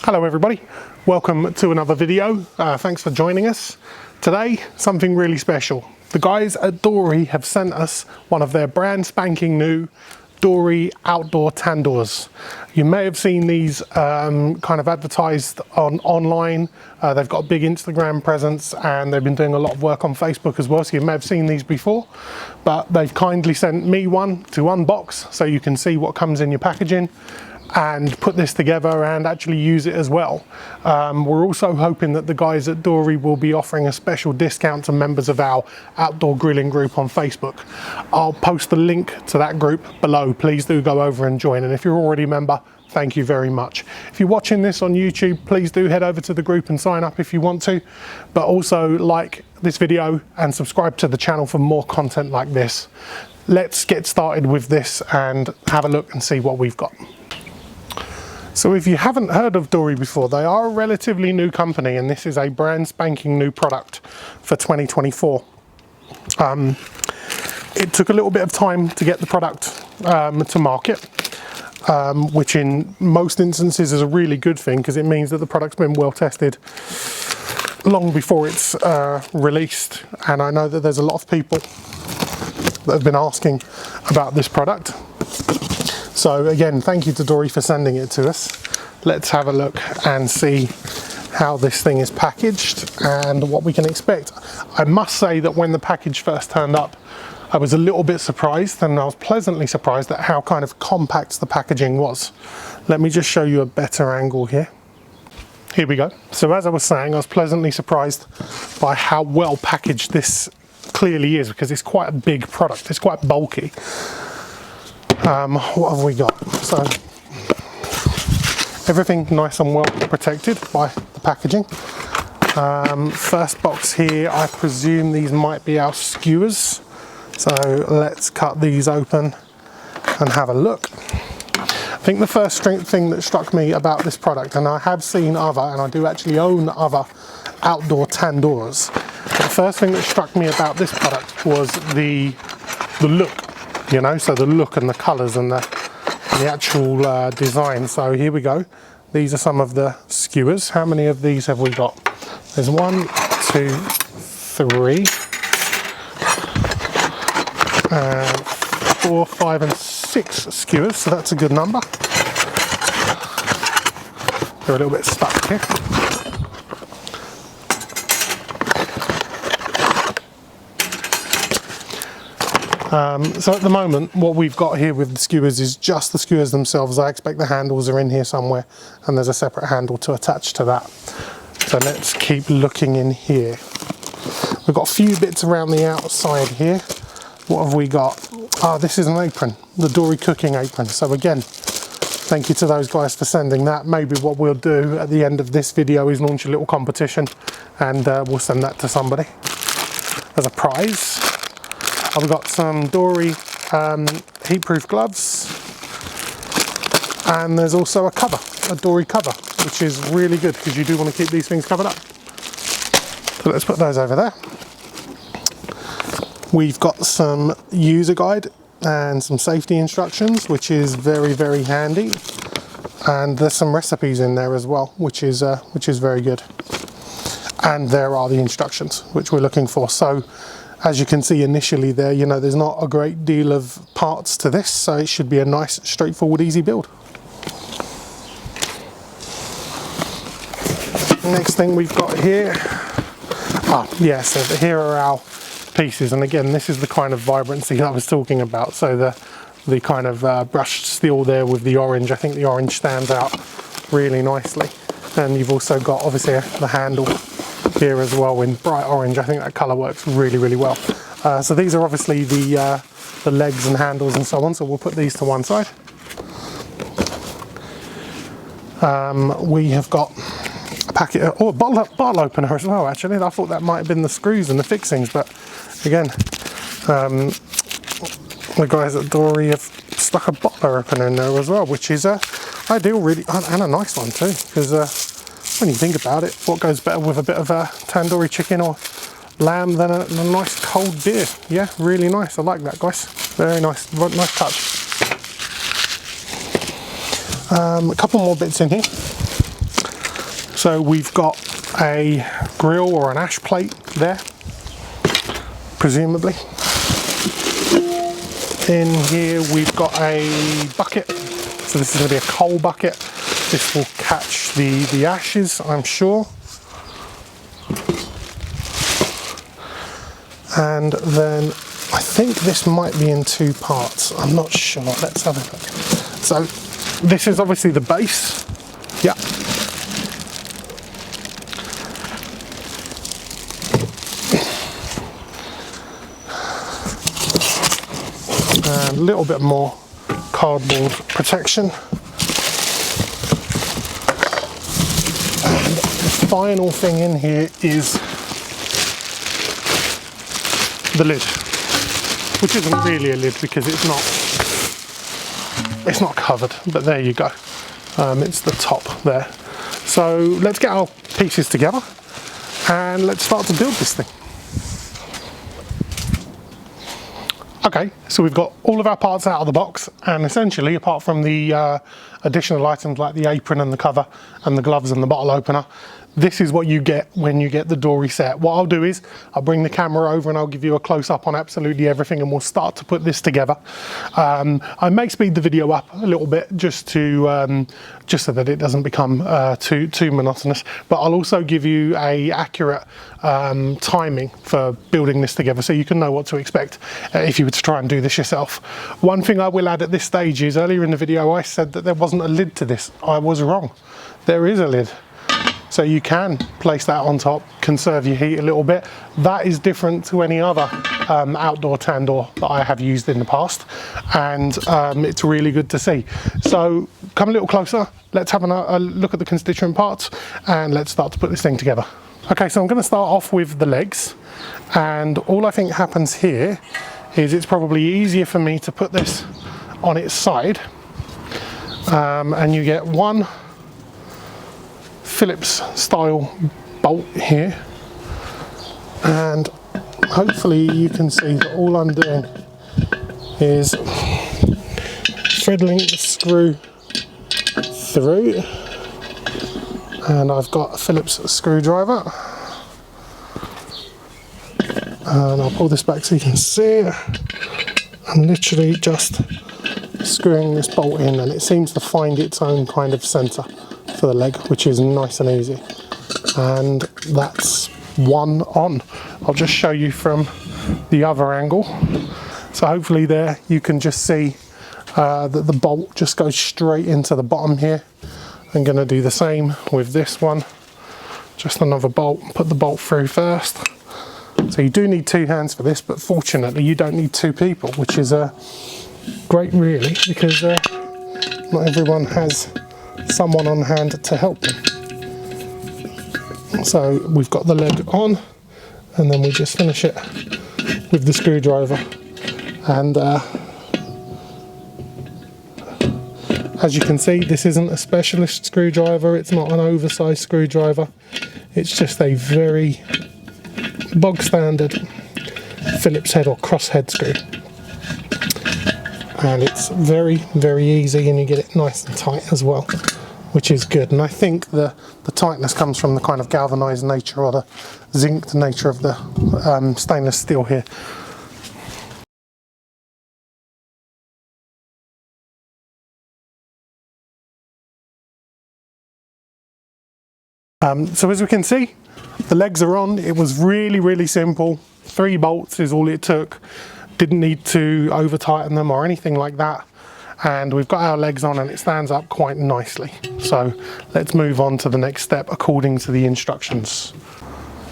Hello everybody, welcome to another video. Thanks for joining us. Today, something really special. The guys at Doori have sent us one of their brand spanking new Doori outdoor tandoors. You may have seen these kind of advertised online. They've got a big Instagram presence and they've been doing a lot of work on Facebook as well, so you may have seen these before, but they've kindly sent me one to unbox so you can see what comes in your packaging and put this together and actually use it as well. We're also hoping that the guys at Doori will be offering a special discount to members of our outdoor grilling group on Facebook. I'll post the link to that group below. Please do go over and join, and if you're already a member, thank you very much. If you're watching this on YouTube, please do head over to the group and sign up if you want to, but also like this video and subscribe to the channel for more content like this. Let's get started with this and have a look and see what we've got. So if you haven't heard of Doori before, they are a relatively new company and this is a brand spanking new product for 2024. It took a little bit of time to get the product to market, which in most instances is a really good thing because it means that the product's been well tested long before it's released. And I know that there's a lot of people that have been asking about this product. So again, thank you to Doori for sending it to us. Let's have a look and see how this thing is packaged and what we can expect. I must say that when the package first turned up, I was a little bit surprised, and I was pleasantly surprised at how kind of compact the packaging was. Let me just show you a better angle here. Here we go. So as I was saying, I was pleasantly surprised by how well packaged this clearly is, because it's quite a big product, it's quite bulky. What have we got? So everything nice and well protected by the packaging. First box here, I presume these might be our skewers. So let's cut these open and have a look. I think the first thing that struck me about this product, and I have seen other, and I do actually own other outdoor tandoors, but the first thing that struck me about this product was the look. You know, so the look and the colours and the actual design. So here we go. These are some of the skewers. How many of these have we got? There's 1, 2, 3, 4, 5 and 6 skewers, so that's a good number. They're a little bit stuck here. So at the moment, what we've got here with the skewers is just the skewers themselves. I expect the handles are in here somewhere, and there's a separate handle to attach to that. So let's keep looking in here. We've got a few bits around the outside here. What have we got? Ah, this is an apron, the Doori cooking apron. So again, thank you to those guys for sending that. Maybe what we'll do at the end of this video is launch a little competition, and we'll send that to somebody as a prize. I've got some Doori heat-proof gloves, and there's also a cover, a Doori cover, which is really good because you do want to keep these things covered up. So let's put those over there. We've got some user guide and some safety instructions, which is very, very handy, and there's some recipes in there as well, which is very good. And there are the instructions which we're looking for. So as you can see initially there, you know, there's not a great deal of parts to this, so it should be a nice, straightforward, easy build. Next thing we've got here, so here are our pieces, and again, this is the kind of vibrancy that I was talking about. So the kind of brushed steel there with the orange, I think the orange stands out really nicely. And you've also got obviously the handle here as well in bright orange. I think that colour works really, really well. So these are obviously the legs and handles and so on, so we'll put these to one side. We have got a packet of, a bottle opener as well actually. I thought that might have been the screws and the fixings, but again, the guys at Doori have stuck a bottle opener in there as well, which is ideal really, and a nice one too, because when you think about it, what goes better with a bit of tandoori chicken or lamb than a nice cold beer? Yeah, really nice. I like that, guys. Very nice, nice touch. A couple more bits in here. So we've got a grill or an ash plate there, presumably. In here we've got a bucket, so this is going to be a coal bucket. This will catch the ashes, I'm sure. And then I think this might be in two parts, I'm not sure, let's have a look. So this is obviously the base, yeah. And a little bit more cardboard protection. And the final thing in here is the lid, which isn't really a lid because it's not covered, but there you go. It's the top there. So let's get our pieces together and let's start to build this thing. Okay, so we've got all of our parts out of the box, and essentially, apart from the additional items like the apron and the cover and the gloves and the bottle opener, this is what you get when you get the Doori set. What I'll do is I'll bring the camera over and I'll give you a close-up on absolutely everything, and we'll start to put this together. I may speed the video up a little bit just so that it doesn't become too monotonous, but I'll also give you a accurate timing for building this together so you can know what to expect if you were to try and do this yourself. One thing I will add at this stage is, earlier in the video I said that there wasn't a lid to this. I was wrong. There is a lid. So you can place that on top, conserve your heat a little bit. That is different to any other outdoor tandoor that I have used in the past, and it's really good to see. So come a little closer, let's have a look at the constituent parts, and let's start to put this thing together. Okay, so I'm going to start off with the legs, and all I think happens here is it's probably easier for me to put this on its side, and you get one Phillips style bolt here, and hopefully you can see that all I'm doing is threading the screw through, and I've got a Phillips screwdriver, and I'll pull this back so you can see. I'm literally just screwing this bolt in, and it seems to find its own kind of centre for the leg, which is nice and easy. And that's one on. I'll just show you from the other angle. So hopefully there you can just see that the bolt just goes straight into the bottom here. I'm going to do the same with this one. Just another bolt, put the bolt through first. So you do need two hands for this, but fortunately you don't need two people, which is great really, because not everyone has someone on hand to help them. So we've got the leg on, and then we just finish it with the screwdriver. And as you can see, this isn't a specialist screwdriver, it's not an oversized screwdriver, it's just a very bog standard Phillips head or cross head screw. And it's very, very easy, and you get it nice and tight as well, which is good. And I think the tightness comes from the kind of galvanized nature or the zinced nature of the stainless steel here. So as we can see, the legs are on. It was really, really simple. 3 bolts is all it took. Didn't need to over tighten them or anything like that. And we've got our legs on, and it stands up quite nicely. So let's move on to the next step according to the instructions.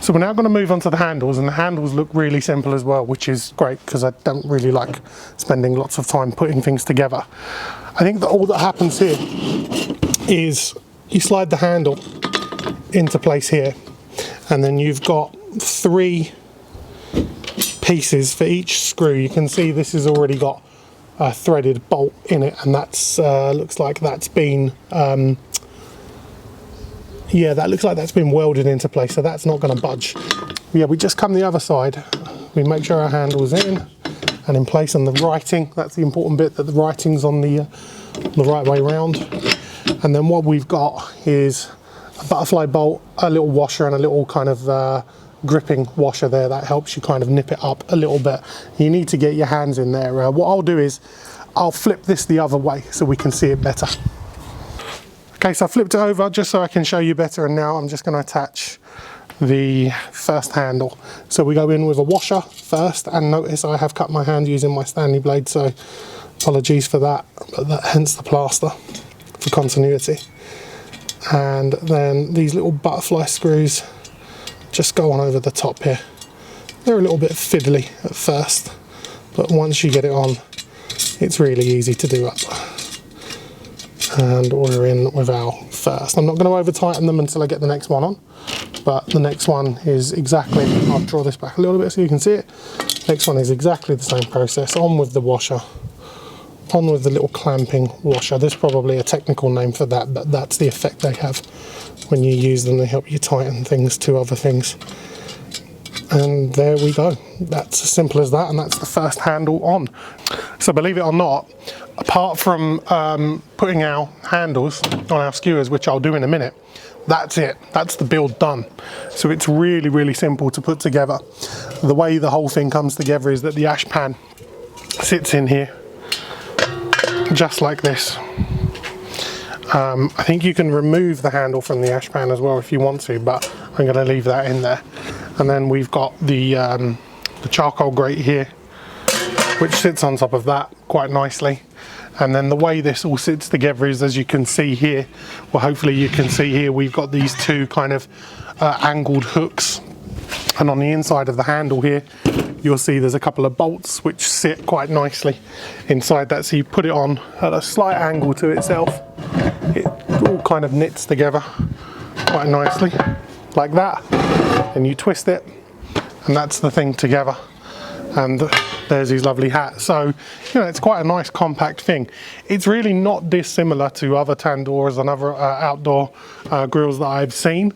So we're now going to move on to the handles, and the handles look really simple as well, which is great because I don't really like spending lots of time putting things together. I think that all that happens here is you slide the handle into place here, and then you've got 3 pieces for each screw. You can see this has already got a threaded bolt in it, and that's looks like that's been yeah, that looks like that's been welded into place, so that's not going to budge. Yeah, we just come the other side, we make sure our handle's in and in place, and the writing, that's the important bit, that the writing's on the right way round. And then what we've got is a butterfly bolt, a little washer, and a little kind of gripping washer there that helps you kind of nip it up a little bit. You need to get your hands in there. What I'll do is I'll flip this the other way so we can see it better. Okay, so I flipped it over just so I can show you better, and now I'm just going to attach the first handle. So we go in with a washer first, and notice I have cut my hand using my Stanley blade, so apologies for that, but hence the plaster for continuity. And then these little butterfly screws just go on over the top here. They're a little bit fiddly at first, but once you get it on, it's really easy to do up. And we're in with our first. I'm not going to over tighten them until I get the next one on, but the next one is exactly, I'll draw this back a little bit so you can see it. Next one is exactly the same process. On with the washer, on with the little clamping washer. There's probably a technical name for that, but that's the effect they have when you use them. They help you tighten things to other things. And there we go. That's as simple as that, and that's the first handle on. So believe it or not, apart from putting our handles on our skewers, which I'll do in a minute, that's it. That's the build done. So it's really, really simple to put together. The way the whole thing comes together is that the ash pan sits in here, just like this. I think you can remove the handle from the ash pan as well if you want to, but I'm going to leave that in there. And then we've got the charcoal grate here, which sits on top of that quite nicely. And then the way this all sits together is, as you can see here, well, hopefully you can see here, we've got these two kind of angled hooks. And on the inside of the handle here, you'll see there's a couple of bolts which sit quite nicely inside that. So you put it on at a slight angle to itself. It all kind of knits together quite nicely, like that. And you twist it, and that's the thing together. And there's his lovely hat. So, you know, it's quite a nice compact thing. It's really not dissimilar to other tandoors and other outdoor grills that I've seen.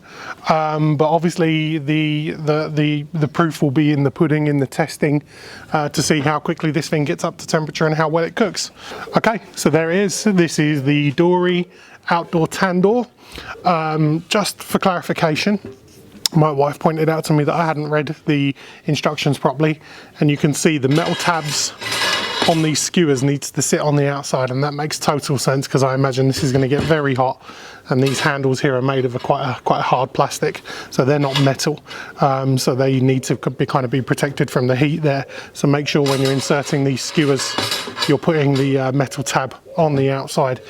But obviously the proof will be in the pudding, in the testing, to see how quickly this thing gets up to temperature and how well it cooks. Okay, so there it is. This is the Doori outdoor tandoor. Just for clarification, my wife pointed out to me that I hadn't read the instructions properly, and you can see the metal tabs on these skewers needs to sit on the outside, and that makes total sense because I imagine this is going to get very hot, and these handles here are made of quite a hard plastic, so they're not metal, so they need to be protected from the heat there. So make sure when you're inserting these skewers you're putting the metal tab on the outside.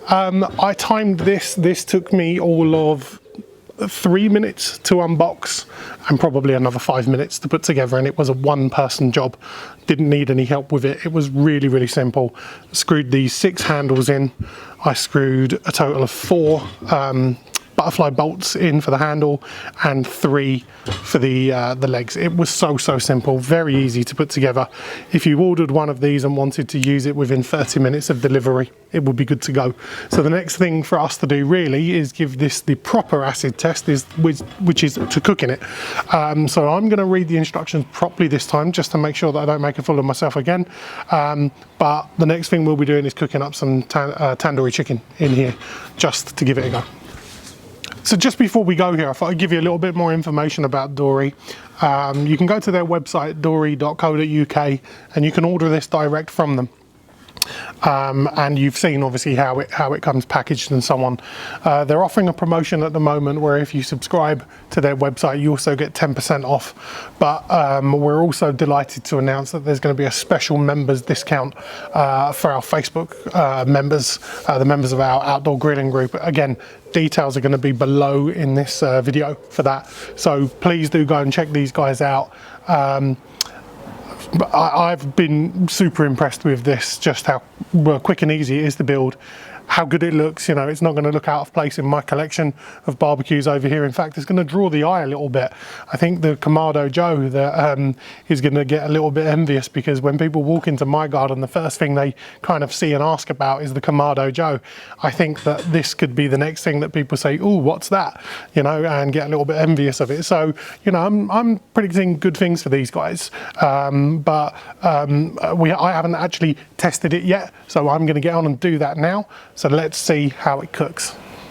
I timed this took me all of 3 minutes to unbox and probably another 5 minutes to put together, and it was a one-person job. Didn't need any help with it. It was really, really simple. Screwed these 6 handles in. I screwed a total of 4 butterfly bolts in for the handle and 3 for the legs. It was so simple, very easy to put together. If you ordered one of these and wanted to use it within 30 minutes of delivery, it would be good to go. So the next thing for us to do really is give this the proper acid test, which is to cook in it. So I'm going to read the instructions properly this time, just to make sure that I don't make a fool of myself again. But the next thing we'll be doing is cooking up some tandoori chicken in here, just to give it a go. So just before we go here, I thought I'd give you a little bit more information about Doori. You can go to their website, doori.co.uk, and you can order this direct from them. And you've seen obviously how it comes packaged and so on. They're offering a promotion at the moment where if you subscribe to their website you also get 10% off, but we're also delighted to announce that there's going to be a special members discount for our Facebook members, the members of our outdoor grilling group. Again, details are going to be below in this video for that, so please do go and check these guys out. But I've been super impressed with this, just how quick and easy it is to build, how good it looks. You know, it's not going to look out of place in my collection of barbecues over here. In fact, it's going to draw the eye a little bit. I think the Kamado Joe that is going to get a little bit envious, because when people walk into my garden, the first thing they kind of see and ask about is the Kamado Joe. I think that this could be the next thing that people say, "Oh, what's that?" You know, and get a little bit envious of it. So, you know, I'm predicting good things for these guys. I haven't actually tested it yet, so I'm going to get on and do that now. So let's see how it cooks.